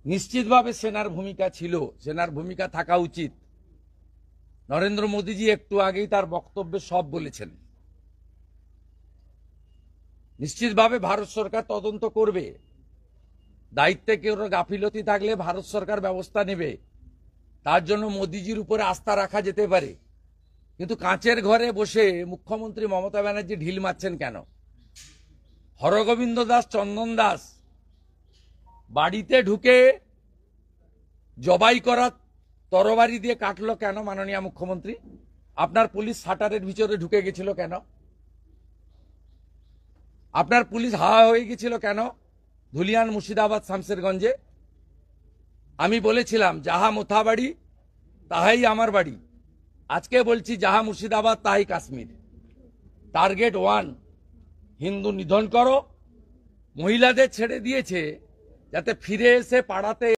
নিশ্চিতভাবে সেনার ভূমিকা ছিল, সেনার ভূমিকা থাকা উচিত। নরেন্দ্র মোদীজি একটু আগেই তার বক্তব্যে সব বলেছেন। নিশ্চিতভাবে ভারত সরকার তদন্ত করবে, দায়িত্বে কেউ গাফিলতি থাকলে ভারত সরকার ব্যবস্থা নেবে। তার জন্য মোদীজির উপরে আস্থা রাখা যেতে পারে, কিন্তু কাঁচের ঘরে বসে মুখ্যমন্ত্রী মমতা ব্যানার্জি ঢিল মারছেন কেন? হরগোবিন্দ দাস, চন্দন দাস বাড়িতে ঢুকে জবাই করা তরবারি দিয়ে কাটলো কেন মাননীয় মুখ্যমন্ত্রী? আপনার পুলিশ শাটারের ভিতরে ঢুকে গেছিল কেন? আপনার পুলিশ হাওয়া হয়ে গেছিল কেন ধুলিয়ান, মুর্শিদাবাদ, শামসেরগঞ্জে? আমি বলেছিলাম যাহা মোথাবাড়ি তাহাই আমার বাড়ি। আজকে বলছি যাহা মুর্শিদাবাদ তাহাই কাশ্মীর। টার্গেট 1, হিন্দু নিধন করো। মহিলাদের ছেড়ে দিয়েছে যাতে ফিরে এসে পাড়াতে